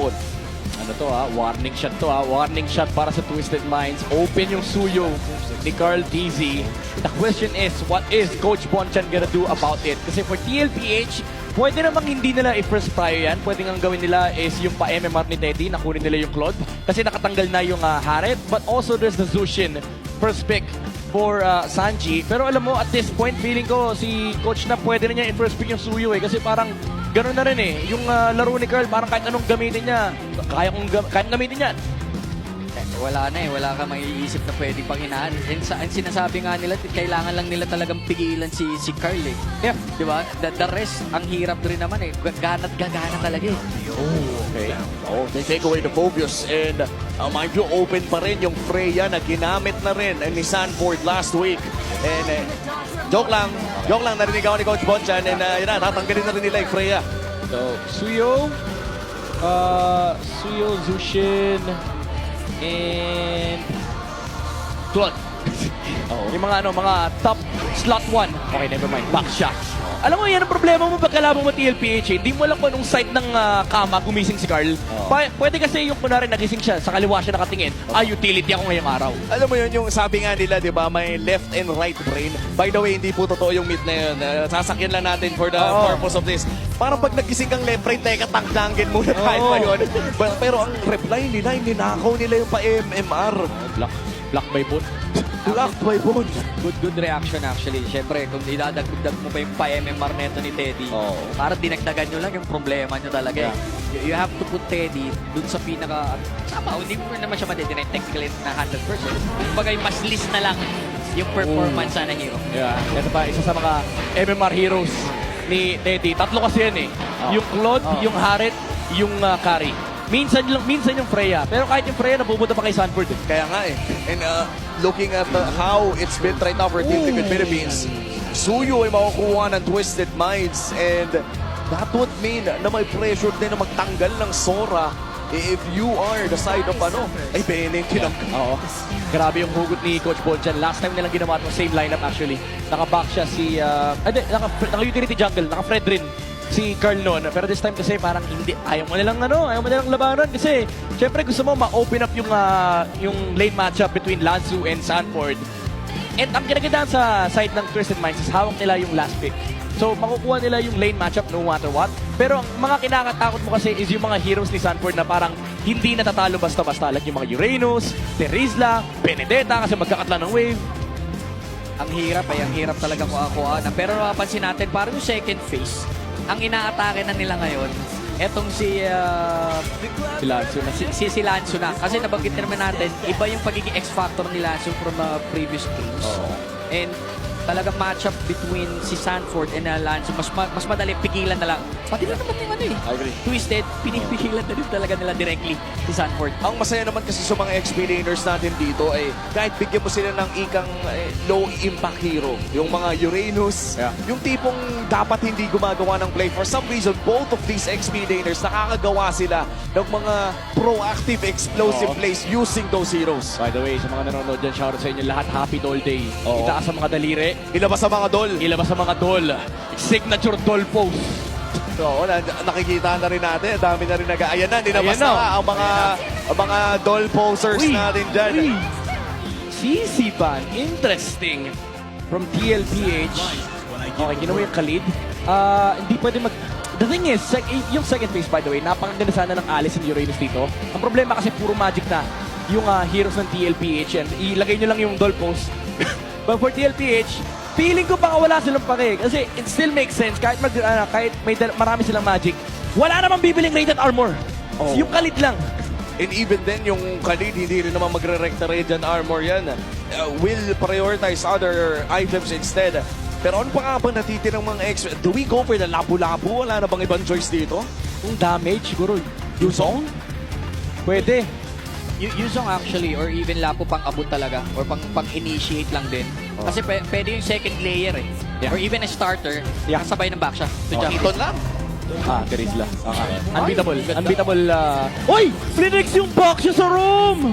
hapon. Ano to warning shot to warning shot para sa Twisted Minds. Open yung suyo ni Carl DZ. The question is, what is Coach Bonchan gonna do about it? Kasi for TLPH, pwede namang hindi nila i-first prior yan. Pwede nga gawin nila is yung pa-MMR ni Teddy, nakunin nila yung Claude. Kasi nakatanggal na yung Haret. But also there's the Zushin first pick for Sanji. Pero alam mo, at this point, feeling ko si Coach na pwede na niya i-first pick yung suyo Kasi parang gano'n na rin Yung laro ni Carl, parang kahit anong gamitin niya, kaya gamitin niya. Wala na wala kang maiisip na pwede pang hinaan. And sinasabi nga nila, kailangan lang nila talagang pigilan si Carl Yeah. Di ba? The rest, ang hirap rin naman Gagana't gagana talaga Oh, okay. Oh, they take away the Phobius and mind you, open pa rin yung Freya na ginamit na rin ni Sanford last week. And joke lang, narinig ako ni Coach Bonchan and yun na, tatanggalin na rin nila yung Freya. So, Suyo, Zushin, and Claude. Yung mga top slot 1. Okay, never mind. Back shot. Alam mo, yan ang problema mo pagkalaban mo TLPH Hindi mo alam kung anong side ng kama gumising si Carl. Pwede kasi yung kunwari nagising siya, sa kaliwa siya nakatingin, utility ako ngayong araw. Alam mo yun, yung sabi nga nila, di ba, may left and right brain. By the way, hindi po totoo yung myth na yun. Sasakyan lang natin for the purpose of this. Parang pag nagising kang left brain, teka, tanglangin muna kahit pa yun. Pero ang reply nila, ninakaw nila yung pa-MMR. Block by boot. Blocked by Bones. Good reaction actually. Siyempre, kung idadagdag mo pa yung pa-MMR neto ni Teddy, parang dinagdagan nyo lang yung problema nyo talaga You have to put Teddy dun sa pinaka... Sama, hindi mo naman siya madidirect technically na 100%. Kumbaga, mas list na lang yung performance na hero. Yeah. Ito pa, isa sa mga MMR heroes ni Teddy. Tatlo kasi yan Yung Claude, yung Haret, yung Kari. Minsan yung Freya. Pero kahit yung Freya, napupunta pa kay Sanford. Kaya nga And looking at how it's been right now for Team Liquid Philippines, Suyo ay makukuha ng Twisted Minds and that would mean na may pressure din na magtanggal ng Sora if you are the side of ay Benin Oo. Grabe yung hugot ni Coach Bonchan. Last time nilang ginawa itong same lineup actually. Naka-back siya si... naka-utility jungle. Naka-Fred rin si Carl noon. Pero this time kasi parang hindi. Ayaw mo nilang labanan kasi syempre gusto mo ma-open up yung lane matchup between Lanzu and Sanford. And ang ginagandaan sa side ng Twisted Minds is hawak nila yung last pick. So, makukuha nila yung lane matchup no matter what. Pero ang mga kinakatakot mo kasi is yung mga heroes ni Sanford na parang hindi natatalo basta-basta. Like yung mga Uranus, Terizla, Benedetta kasi magkakatla ng wave. Ang hirap talaga kuha-kuha. Pero napapansin natin, parang yung second phase, ang inaatake na nila ngayon, etong si Lanzu na. si Lanzu na. Kasi nabanggit naman natin, iba yung pagiging X-factor ni Lanzu from previous games. And talagang matchup between si Sanford and Lanzu, mas madali pigilan na lang. Pati na naman yung I agree. Twisted, pinipigilan na rin talaga nila directly si Sanford. Ang masaya naman kasi sa mga XP laners natin dito ay kahit bigyan mo sila ng ikang low impact hero. Yung mga Uranus, yung tipong dapat hindi gumagawa ng play. For some reason, both of these XP laners nakakagawa sila ng mga proactive, explosive plays using those heroes. By the way, sa mga nanonood dyan, shoutout sa inyo lahat. Happy Doll Day. Itaas sa mga daliri. Ilabas sa mga dol. Ilabas sa mga doll. Signature doll pose. So, nakikita na rin natin. Dami na rin ayan na, nilabas Ayan na na. nga ang mga doll posers natin dyan. CC ban. Interesting. From TLPH. Okay, ginawa yung Khalid. Hindi pwede The thing is, yung second phase, by the way, napakaganda sana ng Alice and Uranus dito. Ang problema kasi puro magic na yung heroes ng TLPH and ilagay nyo lang yung doll pose. But for TLPH, feeling ko baka wala silang pake. Kasi it still makes sense. Kahit marami silang magic, wala namang bibiling rated armor. Yung Khalid lang. And even then, yung Khalid, hindi rin naman magre-recta radiant armor yan. Will prioritize other items instead. Pero ano pa nga ba natitirang mga do we go for the lapu-lapu? Wala na bang ibang choice dito? Yung damage, siguro. Yuzong? Pwede. Yuzong actually, or even Lapo pang abot talaga, or pang-initiate lang din. Kasi pwede yung second layer or even a starter, kasabay ng back siya. Iton lang. Terizla. Unbeatable. Uy! Plinix yung back siya sa room!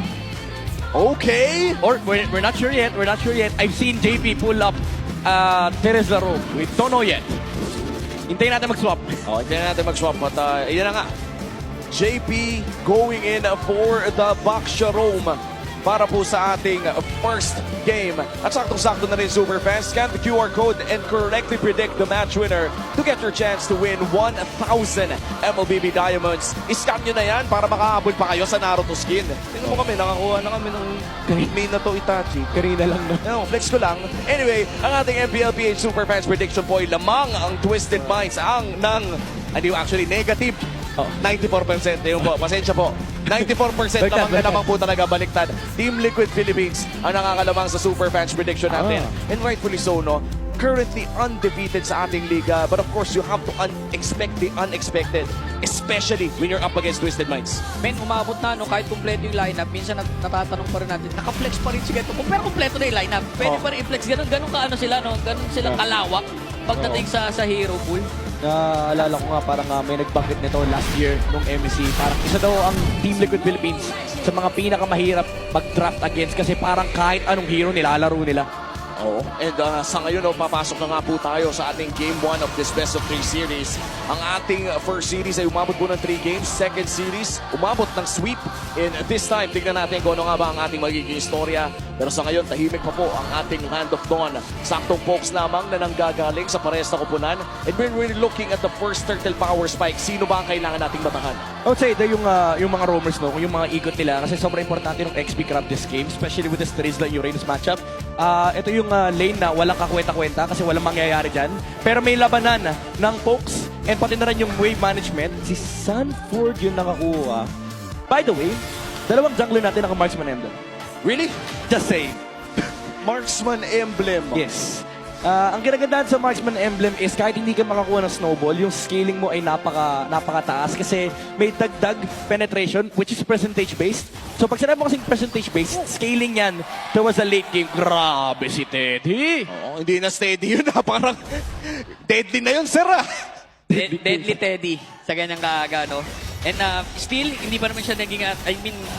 Okay. Or, we're not sure yet. I've seen JP pull up Terizla room. We don't know yet. Hintayin natin mag-swap. Hintayin natin mag-swap. At iyan na nga. JP going in for the Baksha Rome para po sa ating first game. At saktong-sakto na rin, Superfans. Scan the QR code and correctly predict the match winner to get your chance to win 1,000 MLBB Diamonds. I-scan nyo na yan para makahabol pa kayo sa Naruto skin. Tingnan mo kami, nakakuha na kami ng main na to, Itachi. Kanina lang na. No, flex ko lang. Anyway, ang ating MPLPH Superfans prediction po ay lamang ang Twisted Minds actually negative. 94% yun po. Pasensya po. 94% lamang na naman po talaga baliktad. Team Liquid Philippines ang nakakalamang sa Superfans prediction natin. And rightfully so, no? Currently undefeated sa ating liga. But of course, you have to expect the unexpected. Especially when you're up against Twisted Minds. Men, umabot na, no, kahit kumpleto yung lineup, minsan natatanong pa rin natin, naka-flex pa rin si Geto. Kung pero kumpleto na yung lineup, pwede pa rin i-flex. Ganun ka ano sila, no? Ganun sila kalawak pagdating sa hero pool. Naalala ko nga parang may nagbanggit nito last year nung MEC. Parang isa daw ang Team Liquid Philippines sa mga pinakamahirap mag-draft against kasi parang kahit anong hero nilalaro nila. Oo. And sa ngayon, papasok na nga po tayo sa ating Game 1 of this Best of 3 series. Ang ating first series ay umabot po ng 3 games. Second series, umabot ng sweep. And this time, tignan natin kung ano nga ba ang ating magiging istorya. Pero sa ngayon, tahimik pa po ang ating Land of Dawn. Saktong pokes lamang na nanggagaling sa parehas na kupunan. And we're really looking at the first Turtle Power Spike. Sino ba ang kailangan nating batahan? I would say ito yung mga roamers, no? Yung mga ikot nila kasi sobrang importante ng XP grab this game, especially with the Strizla Uranus matchup. Ito yung lane na walang kakwenta-kwenta kasi walang mangyayari dyan. Pero may labanan ng pokes and pati na rin yung wave management. Si Sanford yung nakakuha. By the way, dalawang jungler natin naka-marksman emblem. Really? Just saying. Marksman Emblem. Yes. Ang ginagandahan sa Marksman Emblem is kahit hindi ka makakuha ng snowball, yung scaling mo ay napakataas kasi may dagdag penetration which is percentage based. So pag sinabi mo kasing percentage based, scaling yan towards the late game. Grabe si Teddy! Oo, hindi na steady yun. Parang deadly na yun, sir. Deadly Teddy sa ganyang kaaga, no? And still, hindi pa naman siya naging,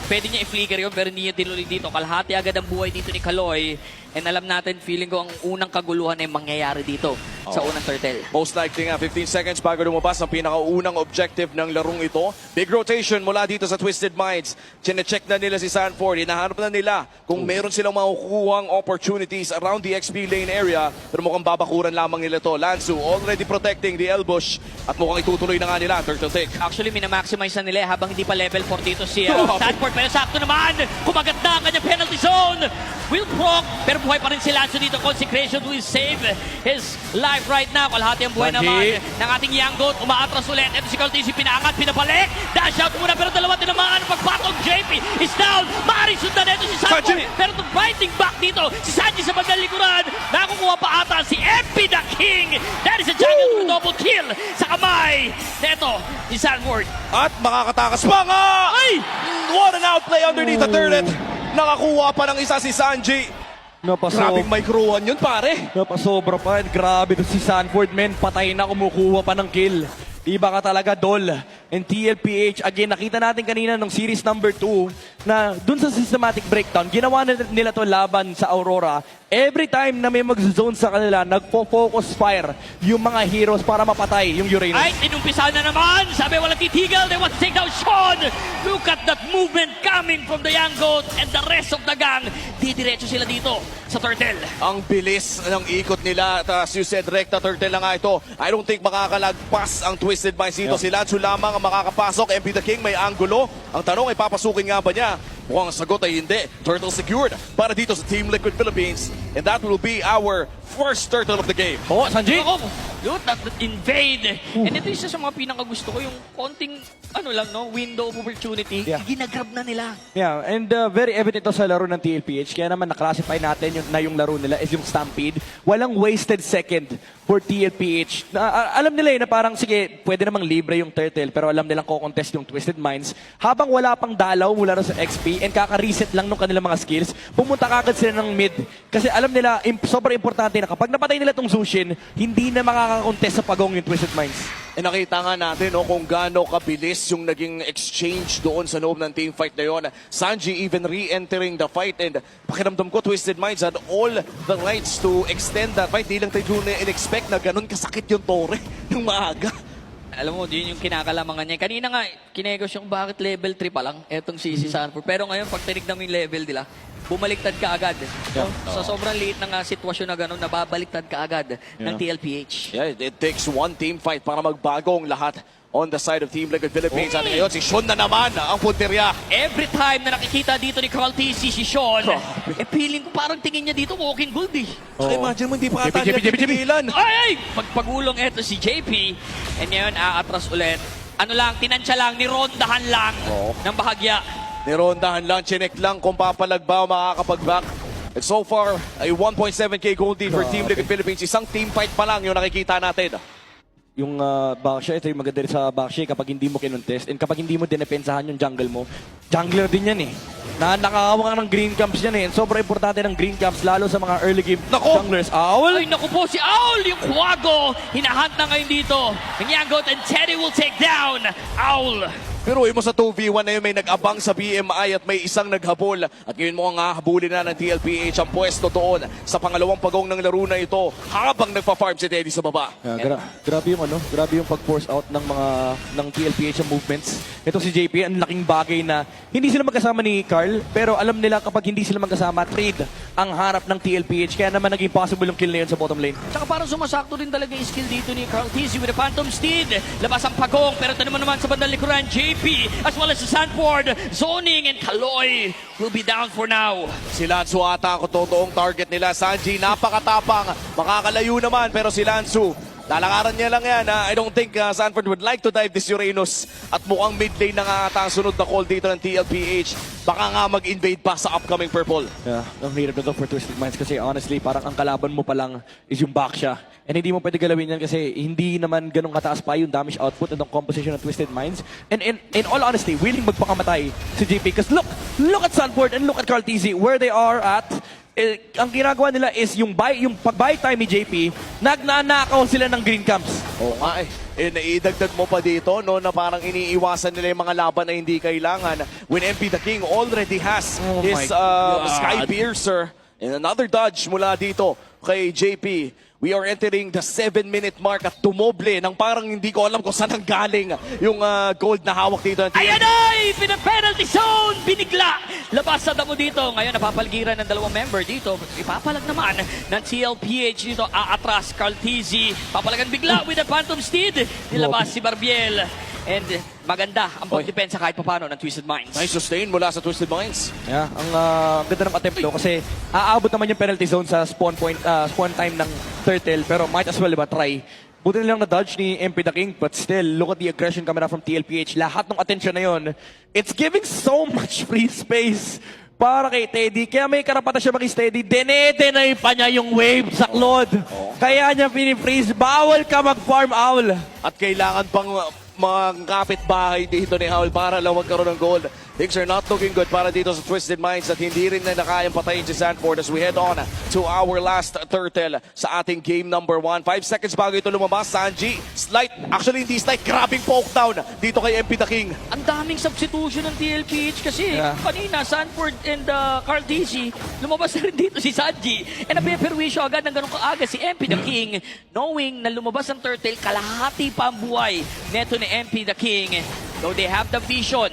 pwede niya i-flicker yun, pero hindi niya tinuloy dito. Kalahati agad ang buhay dito ni Kaloy. And alam natin, feeling ko ang unang kaguluhan ay mangyayari dito sa unang turtle. Most likely nga, 15 seconds bago lumabas ang pinakaunang objective ng larong ito. Big rotation mula dito sa Twisted Minds. Chine-check na nila si Sanford. Hinahanap na nila kung meron silang makukuhang opportunities around the XP lane area. Pero mukhang babakuran lamang nila to. Lanzu already protecting the Elbush. At mukhang itutuloy na nga nila, Turtle Tick. Actually, minamaximize na nila habang hindi pa level 4 dito si Sanford. Pero sakto naman, kumagat na ang kanyang penalty zone. Will proc, pero buhay pa rin si Lanzo dito. Consecration will save his life right now. Kalahati ang buhay naman ng ating young goat. Umaatras ulit. Ito si Caltisi, pinaangat, pinabalik. Dash out muna, pero dalawa tinamaan. Pagpatong, JP is down. Maaaring sundan ito si Sanford. Pero fighting back dito, si Sanji sa bandang likuran. Nakukuha pa ata si MP the King. That is a jungle with double kill sa kamay. Neto, si Sanford. At makakatakas pa nga! Ay! What an outplay underneath the turret! Nakakuha pa ng isa si Sanji. Grabing microhan yun, pare. Napasobra pa. Grabe to si Sanford, men. Patay na, kumukuha pa ng kill. Iba ka talaga, Dol. And TLPH, again, nakita natin kanina nung series number 2 na dun sa systematic breakdown, ginawa nila to laban sa Aurora. Every time na may mag-zone sa kanila, nagpo-focus fire yung mga heroes para mapatay yung Uranus. Ay, inumpisa na naman. Sabi, walang titigil. They want to take down Sean. Look at that movement coming from the young goat and the rest of the gang. Didiretso sila dito sa turtle. Ang bilis ng ikot nila. At as you said, rekta turtle na nga ito. I don't think makakalagpas ang Twisted Minds dito. Si Lanzu lamang ang makakapasok. MP the King may angulo. Ang tanong ay papasukin nga ba niya? Mukhang ang sagot ay hindi. Turtle secured para dito sa Team Liquid Philippines. And that will be our first turtle of the game. Oh, Sanji! Ako, look, that invade. And ito isa sa mga pinakagusto ko, yung konting, window of opportunity. Yeah. Ginagrab na nila. Yeah, and very evident ito sa laro ng TLPH. Kaya naman naklasify natin yung laro nila is yung Stampede. Walang wasted second for TLPH. Alam nila na parang, sige, pwede namang libre yung turtle, pero alam nilang ko-contest yung Twisted Minds. Habang wala pang dalaw mula sa XP and kaka-reset lang nung kanilang mga skills, pumunta kagad sila ng mid. Kasi alam nila, sobrang importante na kapag napatay nila tong Zushin, hindi na makaka-contest sa pagong yung Twisted Minds. Nakita nga natin kung gaano kabilis yung naging exchange doon sa loob ng team fight na yun. Sanji even re-entering the fight and pakiramdam ko Twisted Minds had all the rights to extend that fight. Di lang tayo in-expect na ganun kasakit yung tore ng maaga. Alam mo, yun yung kinakalamangan niya. Kanina nga, kinegos yung bakit level 3 pa lang, etong si Sanford. Pero ngayon, pag tinignan mo yung level nila, bumaliktad ka agad. So, sa sobrang liit ng sitwasyon na gano'n, nababaliktad ka agad ng TLPH. Yeah, it takes one team fight para magbago ang lahat on the side of Team Liquid Philippines. At ngayon, si Shun na naman ang punteriya. Every time na nakikita dito ni Carl TC si Sean, feeling ko parang tingin niya dito walking gold eh. Saka imagine mo, hindi pa ata JP. nila Ay! Magpagulong eto si JP. And ngayon, aatras ulit. Ano lang, tinansya lang, nirondahan lang ng bahagya. Nirondahan lang, chinek lang kung papalag ba o makakapag-back. And so far, ay 1.7k gold lead for Team Liquid Philippines. Isang team fight pa lang yung nakikita natin. Yung backshot, ito yung maganda rin sa backshot kapag hindi mo kinuntest and kapag hindi mo dinepensahan yung jungle mo, jungler din yan eh. Nakakawa ng green camps yan eh. And sobrang importante ng green camps lalo sa mga early game junglers. Owl! Ay, naku po, si Owl, yung Quago, hinahunt na ngayon dito. Nangyangot and Teddy will take down Owl. Pero mo sa 2v1 na yun, may nag-abang sa BMI at may isang naghabol. At ngayon mo nga habulin na ng TLPH ang pwesto doon sa pangalawang pagong ng laro na ito habang nagpa-farm si Teddy sa baba. Grabe yung grabe yung pag-force out ng TLPH ang movements. Ito si JP, ang laking bagay na hindi sila magkasama ni Carl, pero alam nila kapag hindi sila magkasama, trade ang harap ng TLPH. Kaya naman naging possible yung kill na yun sa bottom lane. Tsaka parang sumasakto rin talaga yung skill dito ni Carl TC with the Phantom Steed. Labas ang pagong, pero ito naman sa bandang likuran, JP as well as si Sanford, zoning, and Kaloy will be down for now. Si Lansu ata ako totoong target nila. Sanji, napakatapang. Makakalayo naman, pero si Lansu, lalakaran niya lang yan. I don't think Sanford would like to dive this Uranus. At mukhang mid lane na nga ata ang sunod na call dito ng TLPH. Baka nga mag-invade pa sa upcoming purple. Yeah, ang hirap na to for Twisted Minds kasi honestly, parang ang kalaban mo pa lang is yung backsha. And hindi mo pwede galawin yan kasi hindi naman ganun kataas pa yung damage output at ang composition ng Twisted Minds. And in all honesty, willing magpakamatay si JP. Because look at Sanford and look at Carl TZ, where they are at. Ang ginagawa nila is yung pag-buy time ni JP, nagnanakaw sila ng green camps. Oo nga eh. Naidagdag mo pa dito, no, na parang iniiwasan nila yung mga laban na hindi kailangan. When MP the King already has his Sky Piercer. And another dodge mula dito kay JP. We are entering the 7-minute mark at tumoble ng parang hindi ko alam kung saan ang galing yung gold na hawak dito. Ayan ay! Pina-penalty zone! Binigla! Labas sa damo dito. Ngayon, napapaligiran ng dalawang member dito. Ipapalag naman ng TLPH dito. Aatras, Carl TZ. Papalagan bigla with the Phantom Steed. Nilabas si Barbiel. And maganda ang pag-depensa kahit papano ng Twisted Minds. Nice sustain mula sa Twisted Minds. Yeah, ang ganda ng attempt do kasi aabot naman yung penalty zone sa spawn time ng Turtle pero might as well diba try. Buti nilang na-dodge ni MP the King but still look at the aggression coming out from TLPH. Lahat ng attention na yun, it's giving so much free space para kay Teddy. Kaya may karapatan siya maging steady. Dene-deny pa niya yung wave sa Claude. Kaya niya pinipreeze. Bawal ka mag-farm, Owl. At kailangan pang mga kapitbahay dito ni Howl para lang magkaroon ng gold. Things are not looking good para dito sa Twisted Minds at hindi rin na nakayang patayin si Sanford as we head on to our last turtle sa ating game number 1. 5 seconds bago ito lumabas. Sanji, slight, actually hindi slight, grabbing poke down dito kay MP the King. Ang daming substitution ng TLPH kasi kanina Sanford and Carl TC, lumabas na rin dito si Sanji. And napeperwisyo agad ng ganun kaaga si MP the King knowing na lumabas ang turtle, kalahati pa ang buhay neto ni MP the King. So they have the vision.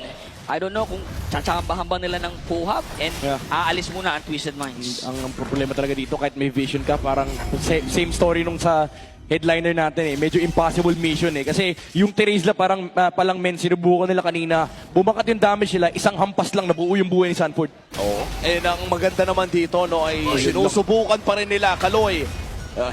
I don't know kung tsatsambahan ba nila ng puhap and aalis muna ang Twisted Minds. Ang problema talaga dito, kahit may vision ka, parang same story nung sa headliner natin eh. Medyo impossible mission eh. Kasi yung Teresla parang palang men, sinubukan nila kanina. Bumakat yung damage nila, isang hampas lang nabuo yung buhay ni Sanford. Oo. And ang maganda naman dito, no, ay sinusubukan pa rin nila. Kaloy,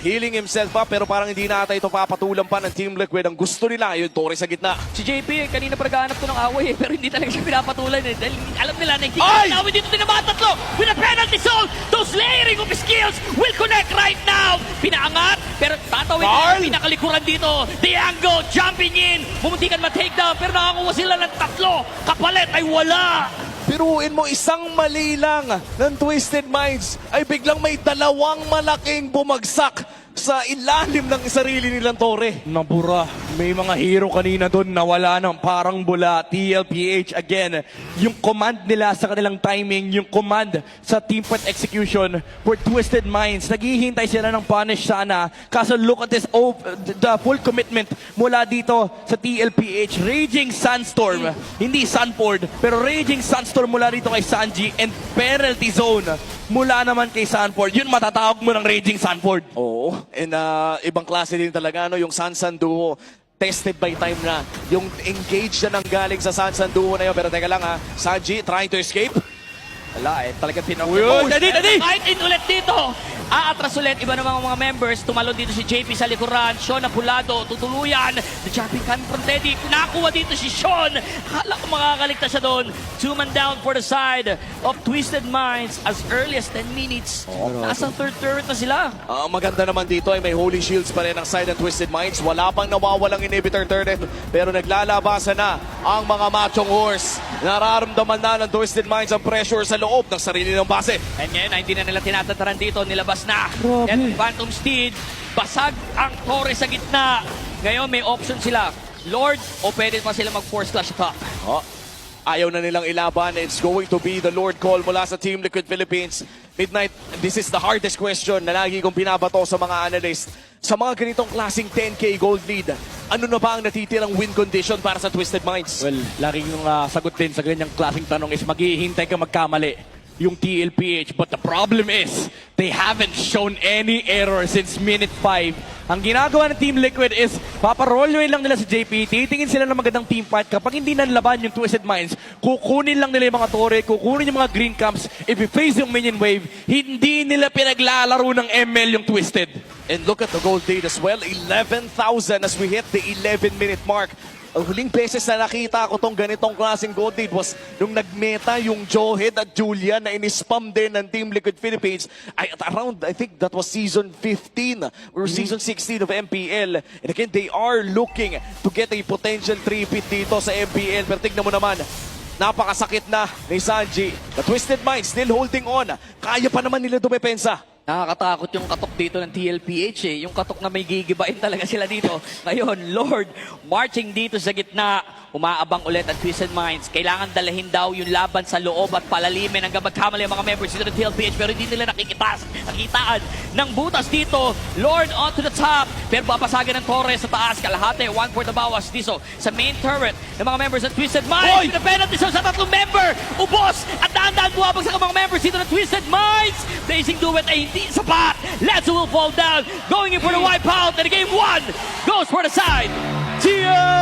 healing himself pa pero parang hindi na ata ito papatulan pa ng Team Liquid. Ang gusto nila, yung Torre sa gitna. Si JP, kanina pa naghahanap to ng away pero hindi talaga siya pinapatulan eh. Dahil alam nila na hindi Ay! away dito din naman tatlo with a penalty zone. Those layering of skills will connect right now. Pinaangat pero tatawid na yung pinakalikuran dito. Diango jumping in. Bumuntikan ma-take down pero nakakuha sila ng tatlo. Kapalit ay wala. Piruin mo, isang mali lang ng Twisted Minds ay biglang may dalawang malaking bumagsak sa ilalim ng sarili nilang tore. Nabura. May mga hero kanina doon nawala ng parang bula. TLPH again. Yung command nila sa kanilang timing, yung command sa team point execution for Twisted Minds. Naghihintay sila ng punish sana. Kaso look at this, the full commitment mula dito sa TLPH. Raging Sandstorm. Hindi Sunford, pero Raging Sandstorm mula dito kay Sanji and penalty zone mula naman kay Sanford. Yun matatawag mo ng Raging Sanford. Oo. And ibang klase din talaga, no? Yung Sansan Duo, tested by time na. Yung engage na nanggaling sa Sansan Duo na yun. Pero teka lang ha, Sanji trying to escape. Wala eh, talagang tinawag. Uy, dali! Fight in ulit dito! Aatras ulit, iba namang mga members. Tumalon dito si JP sa likuran. Sean Apulado, tutuluyan. The jumping coming from Teddy. Nakuha dito si Sean. Akala ko makakaligtas siya doon. 2-man down for the side of Twisted Minds as early as 10 minutes. Nasa third turret na sila. Ang maganda naman dito ay may Holy Shields pa rin ang side ng Twisted Minds. Wala pang nawawalang inhibitor turret. Pero naglalabasan na ang mga machong horse. Nararamdaman na ng Twisted Minds ang pressure sa loob ng sarili ng base. And ngayon, hindi na nila tinatataran dito. Nilabas na. And Phantom Steed, basag ang Torre sa gitna. Ngayon, may option sila. Lord, o pwede pa sila mag-force clash attack. Oh, ayaw na nilang ilaban. It's going to be the Lord call mula sa Team Liquid Philippines. Midnight, this is the hardest question na lagi kong binabato sa mga analyst. Sa mga ganitong klaseng 10K gold lead, ano na ba ang natitirang win condition para sa Twisted Minds? Well, laging yung sagot din sa ganyang klaseng tanong is maghihintay ka magkamali yung TLPH. But the problem is, they haven't shown any error since minute 5. Ang ginagawa ng Team Liquid is, paparolyoin lang nila si JP, titingin sila ng magandang team fight. Kapag hindi nanlaban yung Twisted Minds, kukunin lang nila yung mga torre, kukunin yung mga green camps. If you face yung minion wave, hindi nila pinaglalaro ng ML yung Twisted. And look at the gold lead as well. 11,000 as we hit the 11-minute mark. Ang huling beses na nakita ko tong ganitong klaseng gold lead was nung nagmeta yung Joehead at Julian na inispam din ng Team Liquid Philippines ay at around, I think that was season 15 or season 16 of MPL. And again, they are looking to get a potential 3-peat dito sa MPL. Pero tignan mo naman, napakasakit na ni Sanji. The Twisted Mind still holding on. Kaya pa naman nila dumepensa. Nakakatakot yung katok dito ng TLPH eh. Yung katok na may gigibain talaga sila dito. Ngayon, Lord, marching dito sa gitna. Umaabang ulit ang Twisted Minds. Kailangan dalahin daw yung laban sa loob at palalimin hanggang magkamali ang mga members dito ng TLPH pero hindi nila nakikitaan ng butas dito. Lord onto the top. Pero babasagin ng Torres sa taas. Kalahati, 1 for the bawas dito sa main turret ng mga members ng Twisted Minds. The penalty sa tatlong member. Ubos at daan-daan buwabagsak ang mga members dito ng Twisted Minds. Blazing Duet ay hindi sapat. Let's will fall down. Going in for the wipeout. And game 1 goes for the side. Cheers!